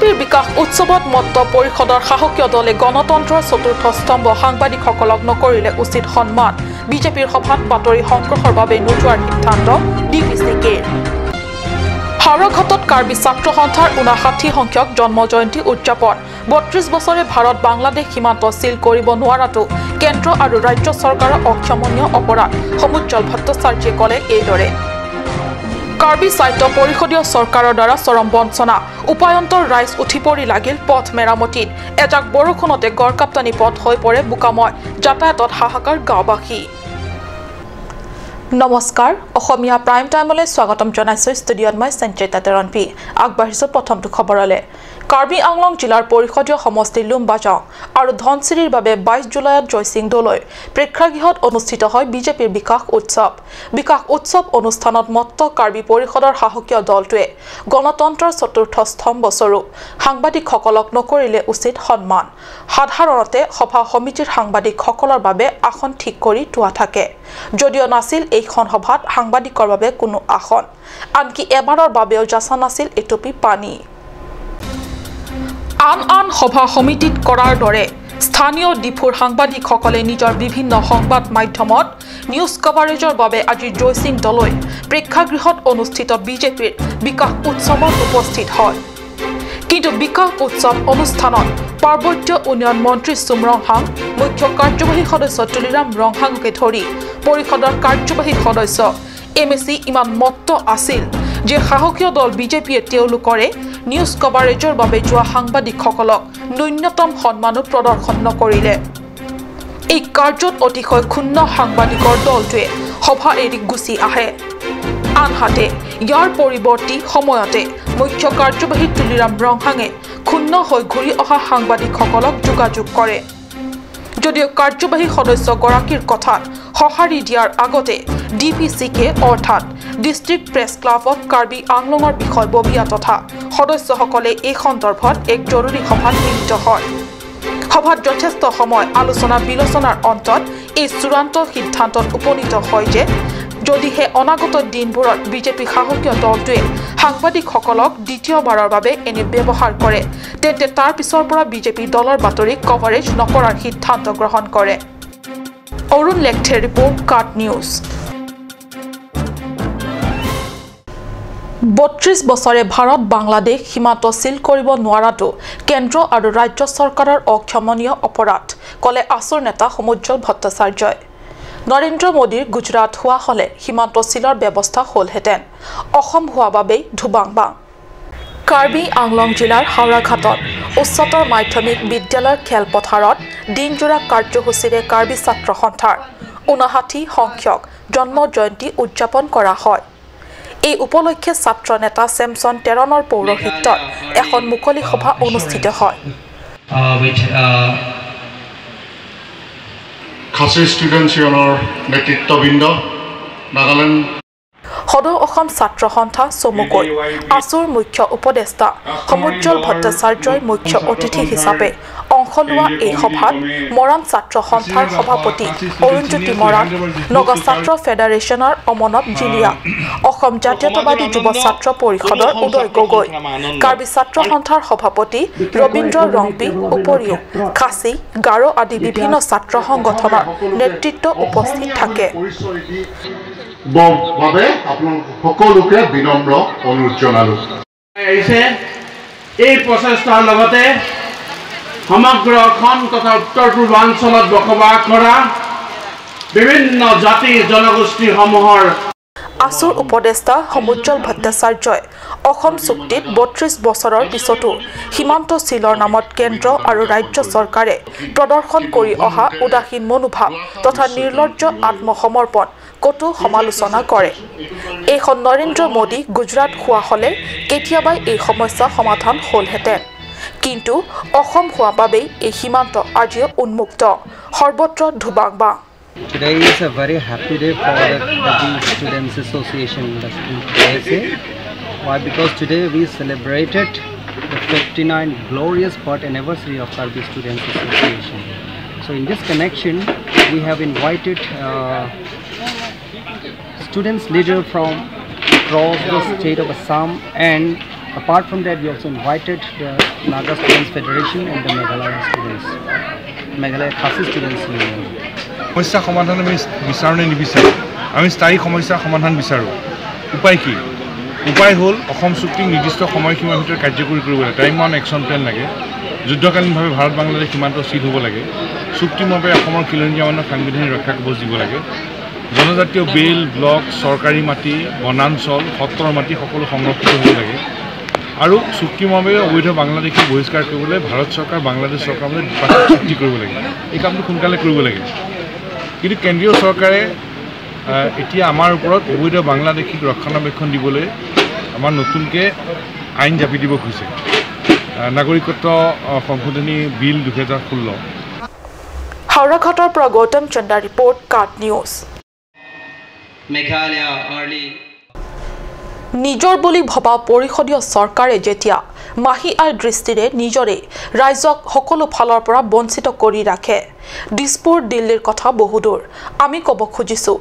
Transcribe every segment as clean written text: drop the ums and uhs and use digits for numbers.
বিজেপিৰ বিকাশ উৎসৱত মত পৰিষদৰ শাসকীয় দলে গণতন্ত্ৰৰ চতুৰ্থ স্তম্ভ সাংবাদিকসকলক নকৰিলে উচিত সন্মান বিজেপিৰ সভাত বাতৰি সংগ্ৰহৰ বাবে নোযোৱাৰ সিদ্ধান্ত ডিপিচিকেৰ হাওৰাঘাটত কাৰ্বি ছাত্ৰ সন্থাৰ 59 সংখ্যক জন্ম জয়ন্তী উদযাপন 32 বছৰে ভাৰত বাংলাদেশ সীমান্ত সিল কৰিব নোৱাৰাটো কেন্দ্ৰ আৰু ৰাজ্য চৰকাৰৰ অক্ষমনীয় অপৰাধ সমুজ্জ্বল ভট্টাচাৰ্যই ক'লে এইদৰে কাৰ্বি সাহিত্য পৰিষদীয় চৰকাৰৰ দ্বাৰা চৰম বঞ্চনা উপায়ন্তৰ ৰাইজ উঠি পৰি লাগিল পথ মেৰামতিত এজাক বৰষুণতে গড়কাপ্তানি পথ হৈ পৰে বোকাময় যাতায়াতত হাহাকাৰ গাঁওবাসী নমস্কাৰ অসমীয়া প্ৰাইম টাইমলৈ স্বাগতম জনাইছো ষ্টুডিঅত মই সঞ্চিতা তেৰণপি আগবাঢ়িছো প্ৰথমটো খবৰলৈ কাৰ্বি আংলং জিলাৰ পৰিষদীয় সমষ্টি লুম্বাজাং আৰু ধনচিৰিৰ বাবে 22 জুলাইত জয়সিংদলৈ প্ৰেক্ষাগৃহত অনুষ্ঠিত হয় বিজেপিৰ বিকাশ উৎসৱ অনুষ্ঠানত মত্ত কাৰ্বি পৰিষদৰ শাসকীয় দলটোৱে গণতন্ত্ৰৰ চতুৰ্থ স্তম্ভ স্বৰূপ সাংবাদিকসকলক নকৰিলে উচিত সন্মান সাধাৰণতে সভা সমিতিৰ সাংবাদিকসকলৰ বাবে আসন ঠিক কৰি তোৱা থাকে যদিও নাছিল এইখন সভাত সাংবাদিকৰ বাবে কোনো আসন আনকি এবাৰৰ বাবেও যাচা নাছিল এটুপি পানী আন সভা সমিতিত কৰাৰ দৰে স্থানীয় ডিফুৰ সাংবাদিকসকলে নিজৰ বিভিন্ন সংবাদ মাধ্যমত নিউজ কভাৰেজৰ বাবে আজি জয়সিংদলৈ প্ৰেক্ষাগৃহত অনুষ্ঠিত বিজেপিৰ বিকাশ উৎসৱত উপস্থিত হয় কিন্তু বিকাশ উৎসৱ অনুষ্ঠানত পাৰ্বত্য উন্নয়ন মন্ত্ৰী সুমৰংহাং মুখ্য কাৰ্যবাহী সদস্য তুলিৰাম ৰংহাংকে ধৰি পৰিষদৰ কাৰ্যবাহী সদস্য এমএসি ইমান মত্ত আছিল যে শাসকীয় দল বিজেপিয়ে তেওঁলোকৰে নিউজ কভাৰেজৰ বাবে যোৱা সাংবাদিকসকলক ন্যূনতম সন্মানো প্ৰদৰ্শন নকৰিলে এই কাৰ্যত অতিশয় ক্ষুণ্ণ সাংবাদিকৰ দলটোৱে সভা এৰি গুচি আহে আনহাতে ইয়াৰ পৰৱৰ্তী সময়তে মুখ্য কাৰ্যবাহী তুলিৰাম ৰংহাঙে ক্ষুণ্ণ হৈ ঘূৰি অহা সাংবাদিকসকলক যোগাযোগ কৰে যদিও কাৰ্যবাহী সদস্যগৰাকীৰ কথাত সঁহাৰি দিয়াৰ আগতে ডিপিচিকে অৰ্থাৎ district press club of Karbi আংলঙৰ বিষয়ববীয়া তথা সদস্যসকলে এই সন্দৰ্ভত এক জৰুৰী সভাত মিলিত হয় সভাত যথেষ্ট সময় আলোচনা বিলোচনাৰ অন্তত এই চূড়ান্ত সিদ্ধান্তত উপনীত হয় যে যদিহে অনাগত দিনবোৰত বিজেপি শাসকীয় দলটোৱে সাংবাদিকসকলক দ্বিতীয়বাৰৰ বাবে এনে ব্যৱহাৰ কৰে তেন্তে তাৰ পিছৰ পৰা বিজেপি দলৰ বাতৰি কভাৰেজ নকৰাৰ সিদ্ধান্ত গ্ৰহণ কৰে অৰুণ লেখথে ৰিপৰ্ট কাট নিউজ 32 বছৰে ভাৰত বাংলাদেশ সীমান্ত সিল কৰিব নোৱাৰাটো কেন্দ্ৰ আৰু ৰাজ্য চৰকাৰৰ অক্ষমনীয় অপৰাধ ক'লে আসুৰ নেতা সমুজ্জ্বল ভট্টাচাৰ্যই নৰেন্দ্ৰ মোদীৰ গুজৰাট হোৱা হলে সীমান্ত সিলৰ ব্যৱস্থা হ'লহেঁতেন অসম হোৱা বাবেই ধুবাংবাং কাৰ্বি আংলং জিলাৰ হাওৰাঘাটত উচ্চতৰ মাধ্যমিক বিদ্যালয়ৰ খেলপথাৰত দিনজোৰা কাৰ্যসূচীৰে কাৰ্বি ছাত্ৰ সন্থাৰ 59 সংখ্যক জন্ম জয়ন্তী উদযাপন কৰা হয় এই উপলক্ষে ছাত্ৰ নেতা চেমছন টেৰণৰ পৌৰহিত্যত এখন মুকলি সভা অনুষ্ঠিত হয় খাচী ষ্টুডেণ্টছ ইউনিয়নৰ নেতৃত্ববৃন্দ নাগালেণ্ড সদৌ অসম ছাত্ৰ সন্থা চমুকৈ আসুৰ মুখ্য উপদেষ্টা সমুজ্জ্বল ভট্টাচাৰ্যই মুখ্য অতিথি হিচাপে অংশ লোৱা এই সভাত মৰাণ ছাত্ৰ সন্থাৰ সভাপতি অৰুণজ্যোতি মৰাণ নগা ছাত্ৰ ফেডাৰেশ্যনৰ অমনৱ জিলিয়া অসম জাতীয়তাবাদী যুৱ ছাত্ৰ পৰিষদৰ উদয় গগৈ কাৰ্বি ছাত্ৰ সন্থাৰ সভাপতি ৰবীন্দ্ৰ ৰংপি উপৰিও খাচী গাৰো আদি বিভিন্ন ছাত্ৰ সংগঠনৰ নেতৃত্ব উপস্থিত থাকে বাবে আপোনালোক সকলোকে বিনম্ৰ অনুৰোধ জনালো এই প্ৰচেষ্টাৰ লগতে সমগ্ৰ অসম তথা উত্তৰ পূৰ্বাঞ্চলত বসবাস কৰা বিভিন্ন জাতি জনগোষ্ঠীসমূহৰ আসুৰ উপদেষ্টা সমুজ্জ্বল ভট্টাচাৰ্যই অসম চুক্তিত 32 বছৰৰ পিছতো সীমান্ত সিলৰ নামত কেন্দ্ৰ আৰু ৰাজ্য চৰকাৰে প্ৰদৰ্শন কৰি অহা উদাসীন মনোভাৱ তথা নিৰ্লজ্জ আত্মসমৰ্পণ কটু সমালোচনা কৰে এইখন নৰেন্দ্ৰ মোদী গুজৰাট হোৱা হলে কেতিয়াবাই এই সমস্যা সমাধান হ'লহেঁতেন কিন্তু অসম হোৱা বাবেই এই সীমান্ত আজিও উন্মুক্ত সৰ্বত্ৰ ধুবাংবাং Today is a very happy day for the Students Association USA. Why? Because today we celebrated the 59th glorious birth anniversary of Karbi Students Association. So in this connection, we have invited students leader from across the state of Assam and Apart from that, we also invited the Naga Students Federation and the Meghalaya students, Meghalaya Khasi Students Union. সমস্যা সমাধান আমি বিচাৰো নে নিবিচাৰো আমি স্থায়ী সমস্যা সমাধান বিচাৰো উপায় কি উপায় হ'ল অসম চুক্তিক নিৰ্দিষ্ট সময়সীমাৰ ভিতৰত কাৰ্যকৰী কৰিব লাগে টাইম অন একশ্যন প্লেন লাগে যুদ্ধকালীনভাৱে ভাৰত বাংলাদেশ সীমান্ত স্থিৰ হ'ব লাগে চুক্তিমতে অসমৰ খিলঞ্জীয়া মানুহক সাংবিধানিক ৰক্ষা কৱচ দিব লাগে জনজাতীয় বেল ব্লক চৰকাৰী মাটি বনাঞ্চল সত্ৰৰ মাটি সকলো সংৰক্ষিত হ'ব লাগে আৰু চুক্তিমতে অবৈধ বাংলাদেশী বহিষ্কাৰ কৰিবলৈ ভাৰত চৰকাৰ বাংলাদেশ চৰকাৰ মাজত দ্বিপাক্ষিক চুক্তি কৰিব লাগে এই কামটো সোনকালে কৰিব লাগে কিন্তু কেন্দ্ৰীয় চৰকাৰে এতিয়া আমাৰ ওপৰত অবৈধ বাংলাদেশীক ৰক্ষণাবেক্ষণ দিবলৈ আমাৰ নতুনকৈ আইন জাপি দিব খুজিছে নাগৰিকত্ব সংশোধনী বিল 2016 হাওড়াঘাটৰ পৰা গৌতম চন্দাৰ ৰিপৰ্ট কাট নিউজ Meghalaya early নিজৰ বুলি ভবা পৰিষদীয় চৰকাৰে যেতিয়া মাহি আইৰ দৃষ্টিৰে নিজৰে ৰাইজক সকলো ফালৰ পৰা বঞ্চিত কৰি ৰাখে দিছপুৰ দিল্লীৰ কথা বহুদূৰ আমি ক'ব খুজিছো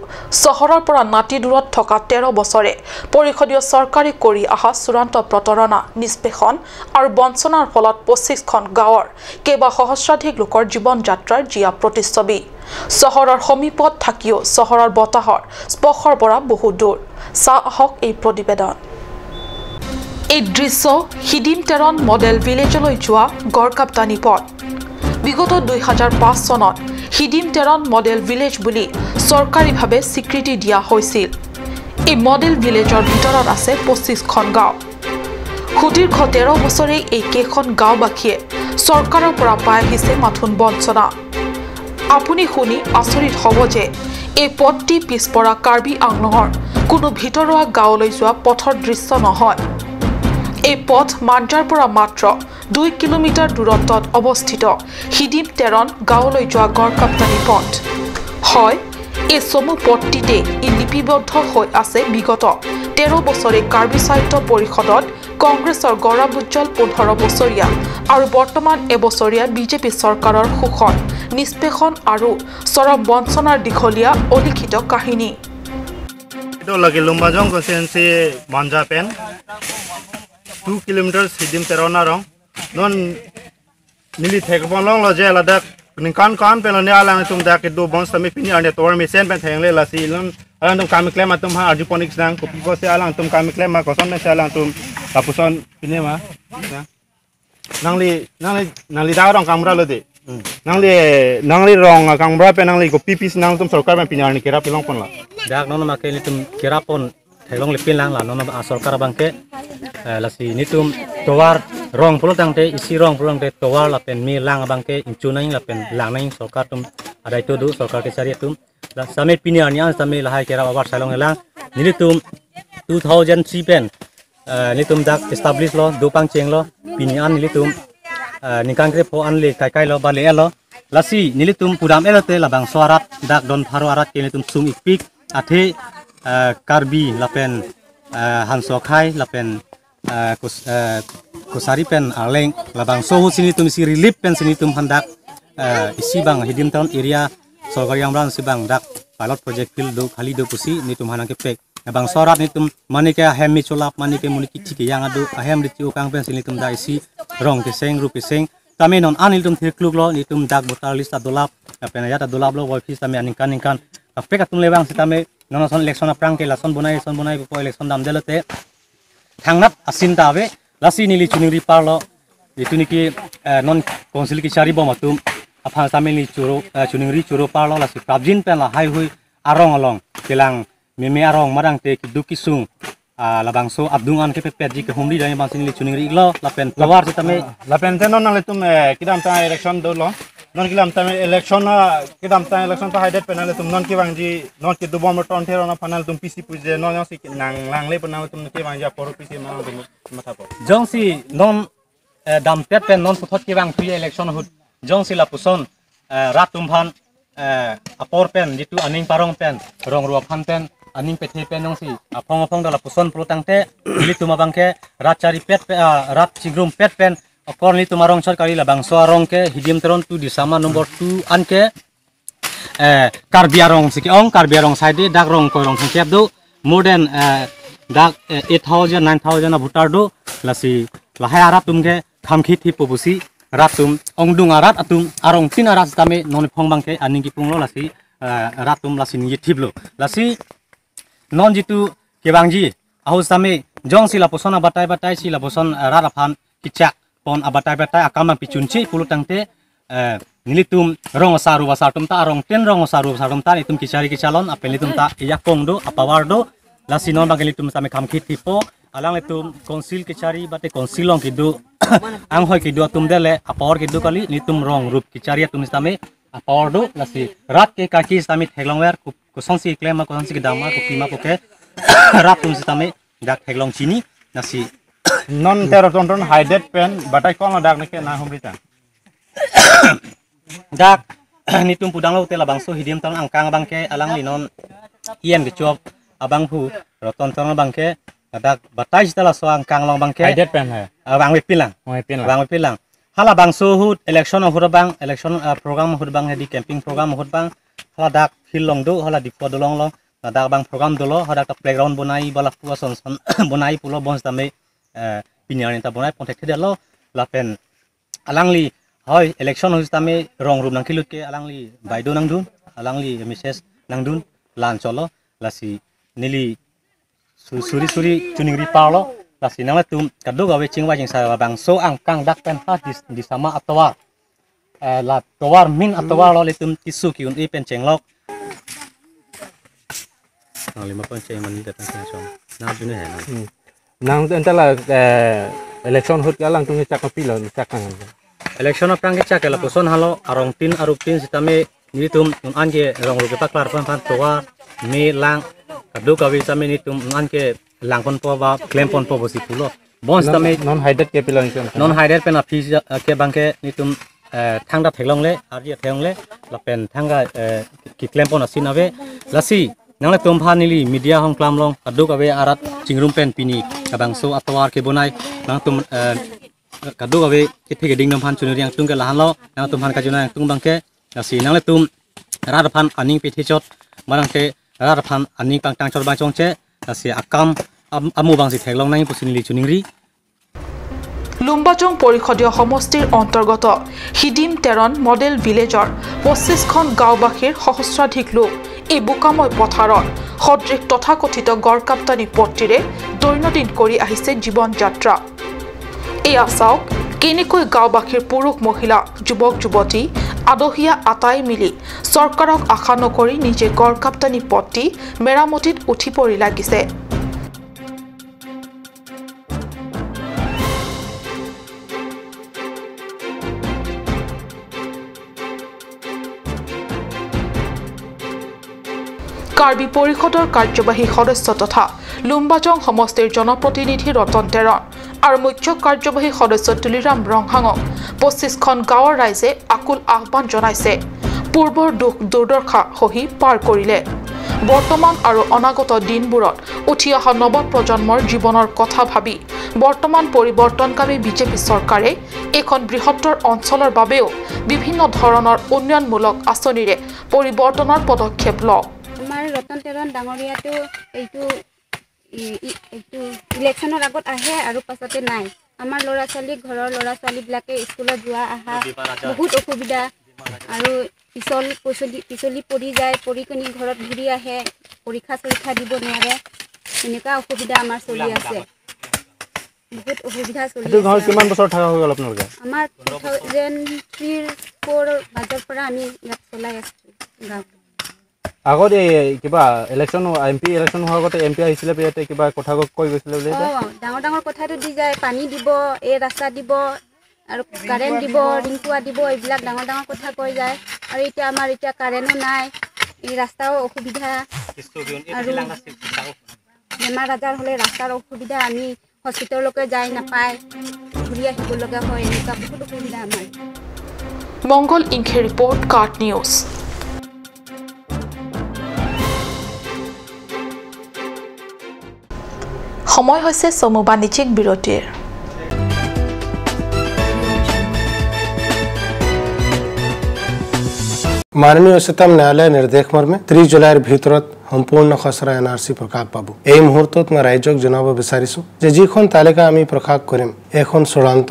চহৰৰ পৰা নাতি দূৰত থকা 13 বছৰে পৰিষদীয় চৰকাৰে কৰি অহা চূড়ান্ত প্ৰতাৰণা নিষ্পেষণ আৰু বঞ্চনাৰ ফলত 25খন গাঁৱৰ কেইবা সহস্ৰাধিক লোকৰ জীৱন যাত্ৰাৰ জিয়া প্ৰতিচ্ছবি চহৰৰ সমীপত থাকিও চহৰৰ বতাহৰ স্পৰ্শৰ পৰা বহু দূৰ চাহক এই প্ৰতিবেদন এই দৃশ্য হিডিম তেৰণ মডেল ভিলেজলৈ যোৱা গড়কাপ্তানি পথ বিগত 2005 চনত হিডিম তেৰণ মডেল ভিলেজ বুলি চৰকাৰীভাৱে স্বীকৃতি দিয়া হৈছিল এই মডেল ভিলেজৰ ভিতৰত আছে 25খন গাঁও সুদীৰ্ঘ 13 বছৰে এই কেইখন গাঁওবাসীয়ে চৰকাৰৰ পৰা পাই আহিছে মাথোন বঞ্চনা আপুনি শুনি আচৰিত হ'ব যে এই পথটি পিছপৰা কাৰ্বি আংলঙৰ কোনো ভিতৰুৱা গাঁৱলৈ যোৱা পথৰ দৃশ্য নহয় এই পথ মাঞ্জাৰ পৰা মাত্ৰ 2 কিলোমিটাৰ দূৰত্বত অৱস্থিত হিডিম তেৰণ গাঁৱলৈ যোৱা গড়কাপ্তানি পথ হয় এই চমু পথটিতে ই লিপিবদ্ধ হৈ আছে বিগত 13 বছৰে কাৰ্বি সাহিত্য পৰিষদত কংগ্ৰেছৰ গৌৰৱোজ্জ্বল 15 বছৰীয়া আৰু বৰ্তমান এবছৰীয়া বিজেপি চৰকাৰৰ শোষণ নিষ্পেষণ আৰু চৰম বঞ্চনাৰ দীঘলীয়া অলিখিত কাহিনী Itu lagi lumbajong konsensi manja pen 2 kilometer sidim terona rong non nili thekbon long lo je ladak ninkan kan pen ne alang tum dak do bon sami pini ane tor mesen pen theng le la si lon alang tum kam klem tum ha hydroponics nang ko ko se alang tum kam klem ma ko son se alang tum tapuson pini ma nangli da rong kamra lo de nangli rong kamra pen nangli ko pipis nang tum sarkar pen pini ane kira pilong pon la dak nono makai nitum kirapon thelong lepin lang la nono sarkar bangke lasi nitum towar rong pulo tangte isi rong pulo tangte towar lapen mi lang bangke incunaing lapen langnang sarkar tum ada itu du sarkar ke cari tum la same pinian yang same lahai kira awar salong lang nitum 2003 pen nitum dak establish lo dopang cheng lo pinian nitum nikang kre po anle kai kai lo bale lo lasi nilitum pudam elote labang suarat dak don pharo arat ke nitum sum ipik athe karbi lapen hansokhai lapen kusari pen aleng labang sohu sini tum si relief pen sini tum handak isi bang hidim town area sorgari amran si bang dak pilot project field do khali do pusi nitum hanang ke pek bang sorat nitum manike hemi cholap manike muniki chiki yang adu ahem di ukang pen sini tum da isi rong ke seng rupi seng tame non anil tum thirkluk lo nitum dak botal lista dolap pen yata dolap lo office tame aninkan apek atum lebang sitame nono son election aprang ke lason bonai po election dam delote thangnap asin tabe lasi nili chuningri parlo ituniki non council ki chari bomatum apha sameli churo chuningri churo parlo lasi prabjin pen la hai hui arong along kelang meme arong marang te ki dukisung labang so abdungan ke pepet ji ke humri dai bang sinili chuningri lo lapen lawar sitame lapen tenon nang letum kidam ta election do lo non kilam ta election kidam ta election ta haidet penal tum non ki bangji non ki dubom ton thero na panel tum pc puje non si nang lang le penal tum ki bangja por pc ma tum matha po jongsi non dam pet pen non puthot ki bang tui election hut jongsi la puson rat tum phan apor pen jitu aning parong pen rong ruap phan pen aning pethe pen jongsi apong dala puson protangte ili tuma bangke rat chari pet rat chigrum pet pen akor li tumarong sarkari labang soarong ke hidim teron tu di sama nomor 2 anke karbiarong siki ong karbiarong side dak rong koirong sengkep do more than dak 8,000 9,000 voter do lasi lahai ara tumge khamkhi thi popusi ratum ongdung arat atum arong tin arat tame non phongbangke aningi punglo lasi ratum lasi ni thiblo lasi non jitu kebangji ahus tame jong sila posona batai sila poson raraphan kichak pon abatai akama pichunchi pulutangte nilitum rong saru wasatum ta rong ten rong saru wasatum ta itum kichari kichalon apelitum ta yakongdo apawardo lasi non bagelitum tame khamkhi tipo alang itum konsil kichari bate konsilong kidu ang hoy kidu atum dele apawar kidu kali nitum rong rup kichari atum tame apawardo lasi rat ke kaki tame theglongwer kusongsi klema kusongsi kidama kukima kuke ratum tame dak theglong chini nasi non tero tonton hided pen batai kon dak neke na humrita dak nitum pudang lo tela bangso hidim tang angkang bangke alang linon ien gechop abang hu roton tang bangke dak batai tela so angkang long bangke hided pen hai bang wepilang bang wepilang hala bangso hu election hur bang election program hur bang hedi camping program hur bang hala dak fil long do hala dipo dolong long dak bang program dolo hala dak playground bonai bala puwa son bonai pulo bons tame pinyan ta bonai contact delo lapen alangli hoy election hus tame rong rum nang kilut ke alangli baido nang dun alangli mrs nang dun lan cholo lasi nili suri tuningri paulo lasi nang tum kadu gawe chingwa jing sa bang so angkang dak pen ha di sama atwa la towar min atwa lo litum tisu ki un pen chenglok lima pon cheng mani datang chong na june he nang entala election hut galang tung chak pilon chakang election apang ke chakela poson halo arong tin arup tin sitame nitum ange rong ru ke paklar pan towa me lang kadu kawi same nitum anke langpon po ba klempon po bosi pulo bons tame non hided ke pilon non hided pen afis ke bangke nitum thangda thelong le aria thelong le lapen thanga ki klempon asinave lasi nang tom phanili media hong klam long kadu kawe arat chingrum pen pini kabangso atwar ke bonai nang tum kadu kawe kithege ding nam phan chunuri yang tung ke lahan lo nang tum phan ka juna yang tung bangke nasi nang tum rar phan aning pe thechot marang ke rar phan aning pang tang chor bang chongche nasi akam amu bang si theglong nai pusinili chuningri Lumbajong পৰিষদীয় সমষ্টিৰ অন্তৰ্গত হিডিম Teron model ভিলেজৰ 25খন গাঁওবাসীৰ সহস্ৰাধিক লোক এই বোকাময় পথাৰত সদৃশ তথাকথিত গড়কাপ্তানি পথটিৰে দৈনন্দিন কৰি আহিছে জীৱন যাত্ৰা এয়া চাওক কেনেকৈ গাঁওবাসীৰ পুৰুষ মহিলা যুৱক যুৱতী আদহীয়া আটাই মিলি চৰকাৰক আশা নকৰি নিজে গড়কাপ্তানি পথটি মেৰামতিত উঠি পৰি লাগিছে কাৰ্বি পৰিষদৰ কাৰ্যবাহী সদস্য তথা লুম্বাজং সমষ্টিৰ জনপ্ৰতিনিধি ৰতন তেৰণ আৰু মুখ্য কাৰ্যবাহী সদস্য তুলিৰাম ৰংহাঙক 25খন গাঁৱৰ ৰাইজে আকুল আহ্বান জনাইছে পূৰ্বৰ দুখ দুৰ্দশা সহি পাৰ কৰিলে বৰ্তমান আৰু অনাগত দিনবোৰত উঠি অহা নৱ প্ৰজন্মৰ জীৱনৰ কথা ভাবি বৰ্তমান পৰিৱৰ্তনকামী বিজেপি চৰকাৰে এখন বৃহত্তৰ অঞ্চলৰ বাবেও বিভিন্ন ধৰণৰ উন্নয়নমূলক আঁচনিৰে পৰিৱৰ্তনৰ পদক্ষেপ লয় আমাৰ ৰতন তেৰণ ডাঙৰীয়াটো এইটো ইলেকশ্যনৰ আগত আহে আৰু পাছতে নাই আমাৰ ল'ৰা ছোৱালী ঘৰৰ ল'ৰা ছোৱালীবিলাকে স্কুলত যোৱা আহা বহুত অসুবিধা আৰু পিছলি পৰি যায় পৰি কিনি ঘৰত ঘূৰি আহে পৰীক্ষা দিব নোৱাৰে এনেকুৱা অসুবিধা আমাৰ চলি আছে বহুত অসুবিধা চলি আছে ঘৰ কিমান বছৰ থকা হৈ গ'ল আপোনালোকে আমাৰ 2003-4 মাজৰ পৰা আমি ইয়াত চলাই আছোঁ গাঁৱত আগত কিবা ইলেকশ্যন এমপি ইলেকশ্যন হোৱাৰ আগতে এমপি আহিছিলে ইয়াতে কিবা কথা কৈ গৈছিলে বোলে ডাঙৰ কথাটো দি যায় পানী দিব এই ৰাস্তা দিব আৰু কাৰেণ্ট দিব ৰিংকুৱা দিব এইবিলাক ডাঙৰ কথা কৈ যায় আৰু এতিয়া আমাৰ এতিয়া কাৰেণ্টো নাই এই ৰাস্তাও অসুবিধা আৰু বেমাৰ আজাৰ হ'লে ৰাস্তাৰ অসুবিধা আমি হস্পিটেললৈকে যাই নাপায় ঘূৰি আহিব লগা হয় এনেকুৱা বহুত অসুবিধা আমাৰ মংগল ইংখে ৰিপৰ্ট কাৰ্ট নিউজ সময় হৈছে চমু বাণিজ্যিক বিৰতিৰ माननीय उच्चतम न्यायालय निर्देश मर्मे 30 जुलाईर भीतरत সম্পূৰ্ণ খচৰা NRC প্ৰকাশ পাব এই মুহূৰ্তত মই ৰাজ্যক জনাব বিচাৰিছো যে যিখন তালিকা আমি প্ৰকাশ কৰিম এখন চূড়ান্ত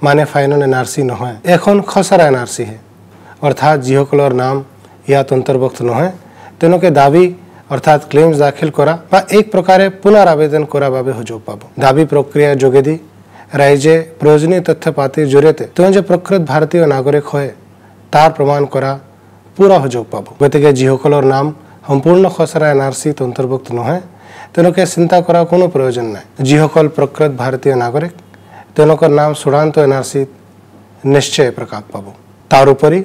মানে ফাইনেল NRC নহয় এখন খচৰা NRC হে অৰ্থাৎ যিসকলৰ নাম ইয়াত অন্তৰ্ভুক্ত নহয় তেওঁলোকে দাবী অৰ্থাৎ ক্লেইমছ দাখিল কৰা বা এক প্ৰকাৰে পুনৰ আবেদন কৰাৰ বাবে সুযোগ পাব দাবী প্ৰক্ৰিয়াৰ যোগেদি ৰাইজে প্ৰয়োজনীয় তথ্য পাতিৰ জৰিয়তে তেওঁ যে প্ৰকৃত ভাৰতীয় নাগৰিক হয় তাৰ প্ৰমাণ কৰা পুৰা সুযোগ পাব গতিকে যিসকলৰ নাম সম্পূৰ্ণ খচৰা NRC অন্তৰ্ভুক্ত নহয় তেওঁলোকে চিন্তা কৰাৰ কোনো প্ৰয়োজন নাই যিসকল প্ৰকৃত ভাৰতীয় নাগৰিক তেওঁলোকৰ নাম চূড়ান্ত NRC নিশ্চয় প্ৰকাশ পাব তাৰ উপৰি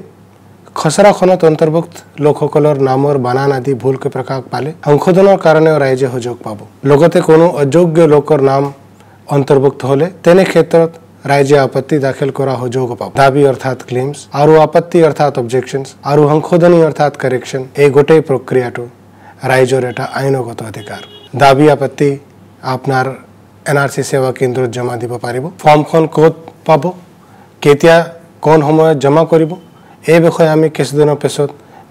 খচৰাখনত অন্তৰ্ভুক্ত লোকসকলৰ নামৰ বানান আদি ভুলকৈ প্ৰকাশ পালে সংশোধনৰ কাৰণেও ৰাইজে সুযোগ পাব লগতে কোনো অযোগ্য লোকৰ নাম অন্তৰ্ভুক্ত হলে তেনে ক্ষেত্ৰত ৰাইজে আপত্তি দাখিল কৰা সুযোগ পাব দাবী অৰ্থাৎ ক্লেইমছ আৰু আপত্তি অৰ্থাৎ অবজেকশনছ আৰু সংশোধনী অৰ্থাৎ কাৰেকশ্যন এই গোটেই প্ৰক্ৰিয়াটো ৰাইজৰ এটা আইনগত অধিকাৰ দাবী আপত্তি আপোনাৰ NRC সেৱা কেন্দ্ৰত জমা দিব পাৰিব ফৰ্মখন ক'ত পাব কেতিয়া কোন সময়ত জমা কৰিব এই বিষয়ে আমি কিছুদিনৰ পিছত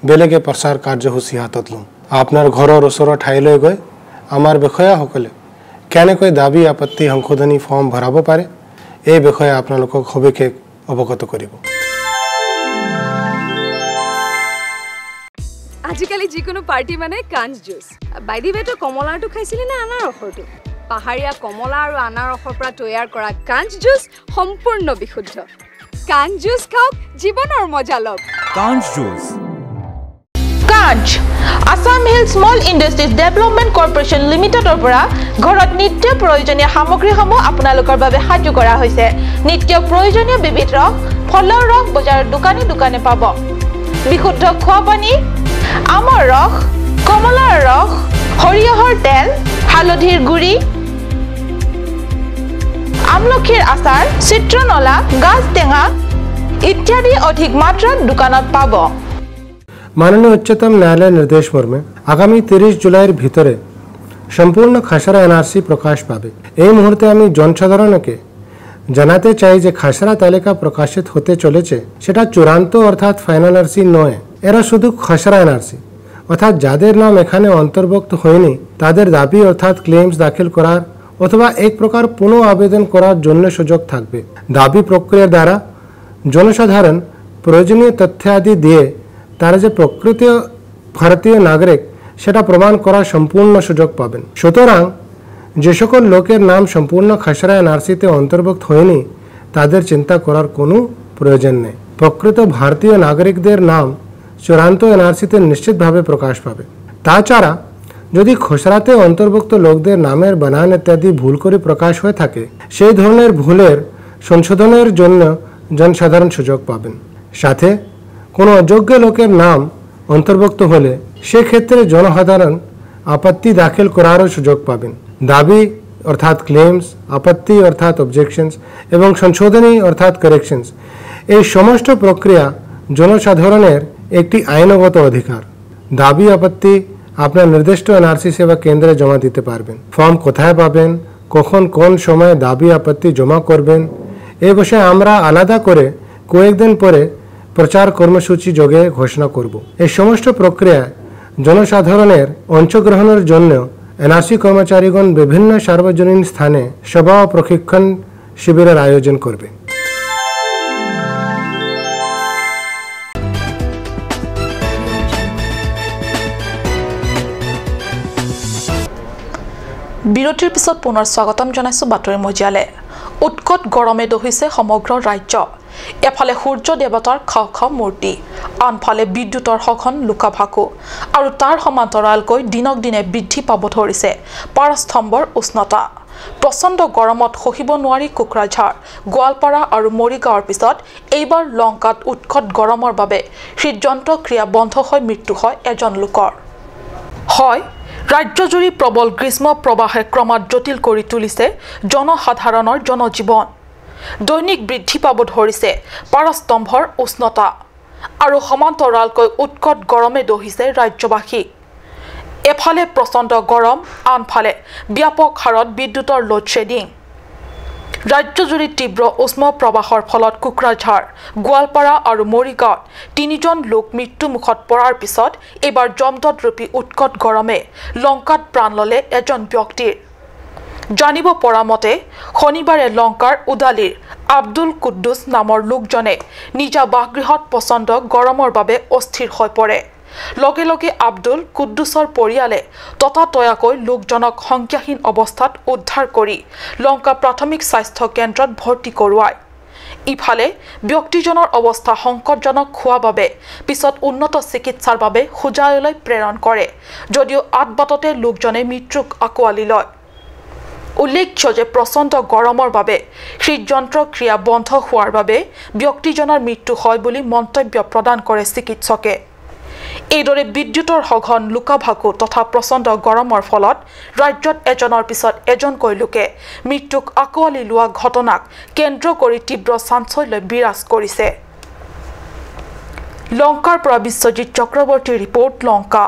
বেলেগে প্ৰচাৰ কাৰ্যসূচী হাতত লম আপোনাৰ ঘৰৰ ওচৰৰ ঠাইলৈ গৈ আমাৰ বিষয়াসকলে কেনেকৈ দাবী আপত্তি সংশোধনী ফৰ্ম ভৰাব পাৰে এই বিষয়ে আপোনালোকক সবিশেষ অৱগত কৰিব আজিকালি যিকোনো পাৰ্টি মানে কাঞ্জ জুচ বাইদি বেটো কমলাটো খাইছিলি না আনাৰসৰটো পাহাৰীয়া কমলা আৰু আনাৰসৰ পৰা তৈয়াৰ কৰা কাঞ্জ জুচ সম্পূৰ্ণ বিশুদ্ধ কাঞ্জ জুচ খাওক জীৱনৰ মজা লওক Kanj juice Kanj Assam hill small industries development corporation লিমিটেডৰ পৰা ঘৰত নিত্য প্ৰয়োজনীয় সামগ্ৰীসমূহ আপোনালোকৰ বাবে সাজু কৰা হৈছে নিত্য প্ৰয়োজনীয় বিবিধ ৰস ফলৰ ৰস বজাৰৰ দোকানে দোকানে পাব বিশুদ্ধ খোৱা পানী আমৰ ৰস কমলাৰ ৰস সৰিয়হৰ তেল হালধিৰ গুড়ি আমলখিৰ আচাৰ চিত্ৰনলা গাছ টেঙা ইত্যাদি অধিক মাত্ৰাত দোকানত পাব माननीय उच्चतम न्यायालय निर्देश मर्मे आगामी 30 जुलाईर भितरे सम्पूर्ण खसरा NRC प्रकाश पाबे এই মুহূর্তে আমি জনসাধারণকে জানাতে চাই যে খসড়া তালিকা প্রকাশিত হতে চলেছে সেটা চূড়ান্ত অর্থাৎ ফাইনাল NRC নয় এরা শুধু খসড়া NRC অর্থাৎ যাদের নাম এখানে অন্তর্ভুক্ত হয়নি তাদের দাবি অর্থাৎ ক্লেইমস দাখিল করার অথবা এক প্রকার পুনঃ আবেদন করার জন্য সুযোগ থাকবে দাবি প্রক্রিয়ার দ্বারা জনসাধারণ প্রয়োজনীয় তথ্যাদি দিয়ে তারা যে প্রকৃত ভারতীয় নাগরিক সেটা প্রমাণ করার সম্পূর্ণ সুযোগ পাবেন সুতরাং যে সকল লোকের নাম সম্পূর্ণ খসড়া NRCতে অন্তর্ভুক্ত হয়নি তাদের চিন্তা করার কোনো প্রয়োজন নেই প্রকৃত ভারতীয় নাগরিকদের নাম চূড়ান্ত NRCতে নিশ্চিতভাবে প্রকাশ পাবে তাছাড়া যদি খসড়াতে অন্তর্ভুক্ত লোকদের নামের বানান ইত্যাদি ভুল করে প্রকাশ হয়ে থাকে সেই ধরনের ভুলের সংশোধনের জন্য জনসাধারণ সুযোগ পাবেন সাথে কোনো অযোগ্য লোকের নাম অন্তর্ভুক্ত হলে সেক্ষেত্রে জনসাধারণ আপত্তি দাখিল করারও সুযোগ পাবেন দাবি অর্থাৎ ক্লেইমস আপত্তি অর্থাৎ অবজেকশনস এবং সংশোধনী অর্থাৎ কারেকশনস এই সমস্ত প্রক্রিয়া জনসাধারণের একটি আইনগত অধিকার দাবি আপত্তি আপনার নির্দিষ্ট NRC সেবা কেন্দ্রে জমা দিতে পারবেন ফর্ম কোথায় পাবেন কখন কোন সময় দাবি আপত্তি জমা করবেন এই বিষয়ে আমরা আলাদা করে কয়েকদিন পরে প্রচার কর্মসূচি যোগে ঘোষণা করব এই সমস্ত প্রক্রিয়া জনসাধারণের অংশগ্রহণের জন্য NRC কর্মচারীগণ বিভিন্ন সার্বজনীন স্থানে সভা ও প্রশিক্ষণ শিবিরের আয়োজন করবে বিৰতিৰ পিছত পুনৰ স্বাগতম জনাইছো বাতৰি মজিয়ালে উৎকট গৰমে দহিছে সমগ্ৰ ৰাজ্য এফালে সূৰ্য দেৱতাৰ খ খ মূৰ্তি আনফালে বিদ্যুতৰ সঘন লুকাভাকু আৰু তাৰ সমান্তৰালকৈ দিনক দিনে বৃদ্ধি পাব ধৰিছে পাৰস্তম্ভৰ উষ্ণতা প্ৰচণ্ড গৰমত সহিব নোৱাৰি কোকৰাঝাৰ গোৱালপাৰা আৰু মৰিগাঁৱৰ পিছত এইবাৰ লংকাত উৎকট গৰমৰ বাবে হৃদযন্ত্ৰ ক্ৰিয়া বন্ধ হৈ মৃত্যু হয় এজন লোকৰ হয় ৰাজ্যজুৰি প্ৰবল গ্ৰীষ্ম প্ৰবাহে ক্ৰমাৎ জটিল কৰি তুলিছে জনসাধাৰণৰ জনজীৱন দৈনিক বৃদ্ধি পাব ধৰিছে পাৰস্তম্ভৰ উষ্ণতা আৰু সমান্তৰালকৈ উৎকট গৰমে দহিছে ৰাজ্যবাসী এফালে প্ৰচণ্ড গৰম আনফালে ব্যাপক হাৰত বিদ্যুতৰ লোড শ্বেডিং ৰাজ্যজুৰি তীব্ৰ উষ্ম প্ৰৱাহৰ ফলত কোকৰাঝাৰ, গোৱালপাৰা আৰু মৰিগাঁৱত ৩জন লোক মৃত্যুমুখত পৰাৰ পিছত এইবাৰ জমদটৰূপী উৎকট গৰমে লংকাত প্ৰাণ ল'লে এজন ব্যক্তিৰ। জানিব পৰা মতে শনিবাৰে লংকাৰ উদালিৰ আব্দুল কুদ্দুছ নামৰ লোকজনে নিজা বাসগৃহত প্ৰচণ্ড গৰমৰ বাবে অস্থিৰ হৈ পৰে। লগে লগে আব্দুল কুদ্দুছৰ পৰিয়ালে ততাতয়াকৈ লোকজনক সংজ্ঞাহীন অৱস্থাত উদ্ধাৰ কৰি লংকা প্ৰাথমিক স্বাস্থ্য কেন্দ্ৰত ভৰ্তি কৰোৱায়। ইফালে ব্যক্তিজনৰ অৱস্থা সংকটজনক হোৱা বাবে পিছত উন্নত চিকিৎসাৰ বাবে হোজাইলৈ প্ৰেৰণ কৰে, যদিও আটবাটতে লোকজনে মৃত্যুক আঁকোৱালি লয়। উল্লেখ্য যে প্ৰচণ্ড গৰমৰ বাবে হৃদযন্ত্ৰক্ৰিয়া বন্ধ হোৱাৰ বাবে ব্যক্তিজনৰ মৃত্যু হয় বুলি মন্তব্য প্ৰদান কৰে চিকিৎসকে। এইদৰে বিদ্যুতৰ সঘন লুকাভাকু তথা প্ৰচণ্ড গৰমৰ ফলত ৰাজ্যত এজনৰ পিছত এজনকৈ লোকে মৃত্যুক আঁকোৱালি লোৱা ঘটনাক কেন্দ্ৰ কৰি তীব্ৰ চাঞ্চল্য বিৰাজ কৰিছে। লংকাৰ পৰা বিশ্বজিৎ চক্ৰৱৰ্তীৰ ৰিপৰ্ট, লংকা।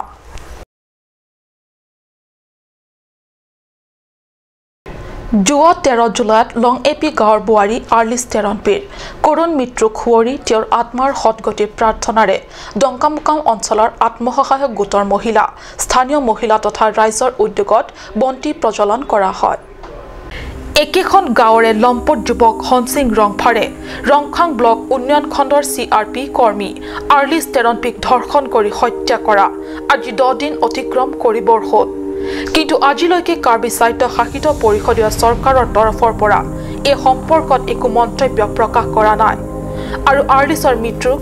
যোৱা 13 জুলাইত লং এপি গাঁৱৰ বোৱাৰী আৰ্লিছ টেৰনপীৰ কৰুণ মৃত্যুক সুঁৱৰি তেওঁৰ আত্মাৰ সৎগতিৰ প্ৰাৰ্থনাৰে ডংকামুকাম অঞ্চলৰ আত্মসহায়ক গোটৰ মহিলা, স্থানীয় মহিলা তথা ৰাইজৰ উদ্যোগত বন্তি প্ৰজ্বলন কৰা হয়। একেখন গাঁৱৰে লম্পট যুৱক হনসিং ৰংফাৰে ৰংখাং ব্লক উন্নয়ন খণ্ডৰ CRP কৰ্মী আৰ্লিছ টেৰনপীক ধৰ্ষণ কৰি হত্যা কৰা আজি 10 দিন অতিক্ৰম কৰিবৰ হ'ল। কিন্তু আজিলৈকে কাৰ্বি স্বায়ত্তশাসিত পৰিষদীয় চৰকাৰৰ তৰফৰ পৰা এই সম্পৰ্কত একো মন্তব্য প্ৰকাশ কৰা নাই আৰু আৰ্লিছৰ মৃত্যুক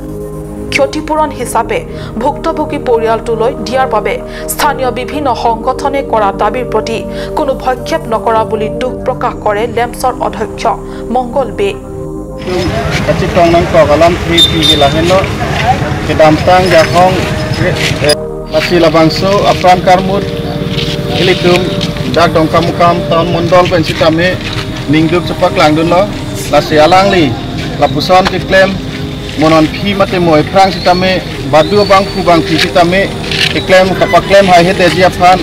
ক্ষতিপূৰণ হিচাপে ভুক্তভোগী পৰিয়ালটোলৈ দিয়াৰ বাবে স্থানীয় বিভিন্ন সংগঠনে কৰা দাবীৰ প্ৰতি কোনো ভক্ষেপ নকৰা বুলি দুখ প্ৰকাশ কৰে লেম্পছৰ অধ্যক্ষ মংগল বে। Ilitum dak dongkamukam tahun mundol pensitame ningduk cepak langdulo lasi alangli lapusan diklaim monon phi mate moy prang sitame badu bang pu bang phi sitame diklaim kapak klaim hai het eja phan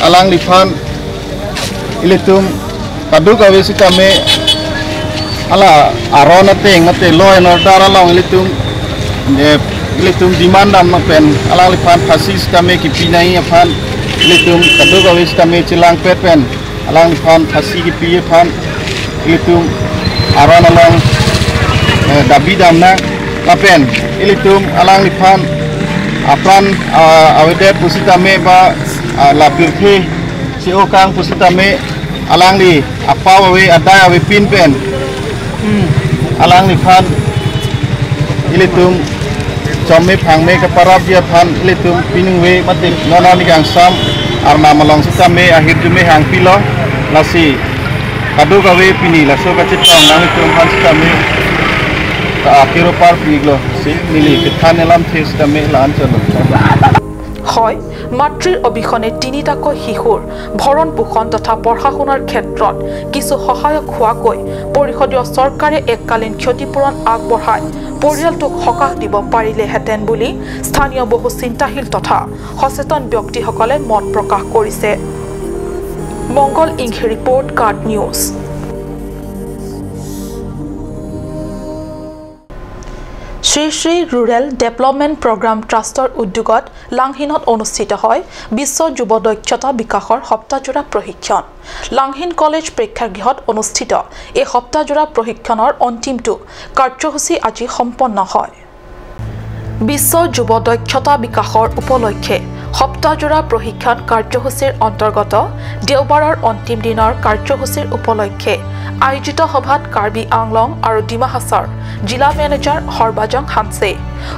alangli phan ilitum kadu gawe sitame ala arona teng mate loy nor daralong ilitum dimandam mapen alangli phan phasi sitame kipinai phan ilitum kadu gawis kami cilang pepen alang phan phasi ki piye phan ilitum aron along dabi damna kapen ilitum alang phan apran awede pusitame ba lapirke si okang pusitame alang li apawe adai awe pin pen alang phan ilitum Jomme phangme ke parab dia phan ilitum pinungwe mate nona ni gang sam arna malong sitame akhir jume hang pilo lasi kadu gawe pini laso ka chitong nang itum phan sitame ta akhiro par piglo si mili kithanelam thes tame lan chalo হয় মাতৃৰ অবিহনে 3টাকৈ শিশুৰ ভৰণ পোষণ তথা পঢ়া শুনাৰ ক্ষেত্ৰত কিছু সহায়ক হোৱাকৈ পৰিষদীয় চৰকাৰে এককালীন ক্ষতিপূৰণ আগবঢ়াই পৰিয়ালটোক সকাহ দিব পাৰিলেহেঁতেন বুলি স্থানীয় বহু চিন্তাশীল তথা সচেতন ব্যক্তিসকলে মত প্ৰকাশ কৰিছে। Mangal Inghi report, card news. Sri Sri rural development programme ট্ৰাষ্টৰ উদ্যোগত লাংহিনত অনুষ্ঠিত হয় বিশ্ব যুৱ দক্ষতা বিকাশৰ সপ্তাহজোৰা প্ৰশিক্ষণ। লাংহিন কলেজ প্ৰেক্ষাগৃহত অনুষ্ঠিত এই সপ্তাহজোৰা প্ৰশিক্ষণৰ অন্তিমটো কাৰ্যসূচী আজি সম্পন্ন হয়। বিশ্ব যুৱ দক্ষতা বিকাশৰ উপলক্ষে সপ্তাহজোৰা প্ৰশিক্ষণ কাৰ্যসূচীৰ অন্তৰ্গত দেওবাৰৰ অন্তিম দিনৰ কাৰ্যসূচীৰ উপলক্ষে আয়োজিত সভাত কাৰ্বি আংলং আৰু ডিমা হাছাৰ জিলা মেনেজাৰ হৰবাজং হানছে,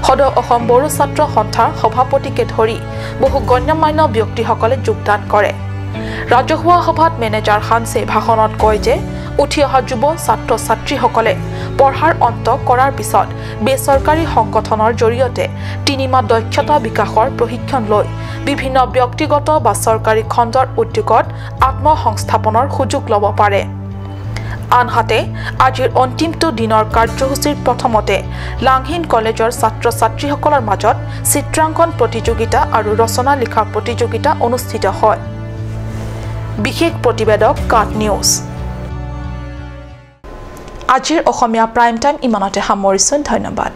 সদৌ অসম বড়ো ছাত্ৰ সন্থাৰ সভাপতিকে ধৰি বহু গণ্যমান্য ব্যক্তিসকলে যোগদান কৰে। ৰাজহুৱা সভাত মেনেজাৰ হানছে ভাষণত কয় যে উঠি অহা যুৱ ছাত্ৰ ছাত্ৰীসকলে পঢ়াৰ অন্ত কৰাৰ পিছত বেচৰকাৰী সংগঠনৰ জৰিয়তে 3 মাহ দক্ষতা বিকাশৰ প্ৰশিক্ষণ লৈ বিভিন্ন ব্যক্তিগত বা চৰকাৰী খণ্ডৰ উদ্যোগত আত্মসংস্থাপনৰ সুযোগ ল'ব পাৰে। আনহাতে আজিৰ অন্তিমটো দিনৰ কাৰ্যসূচীৰ প্ৰথমতে লাংহিন কলেজৰ ছাত্ৰ ছাত্ৰীসকলৰ মাজত চিত্ৰাংকন প্ৰতিযোগিতা আৰু ৰচনা লিখা প্ৰতিযোগিতা অনুষ্ঠিত হয়। বিশেষ প্ৰতিবেদক কাট নিউজ। আজিৰ অসমীয়া প্ৰাইম টাইম ইমানতে সামৰিছোঁ ধন্যবাদ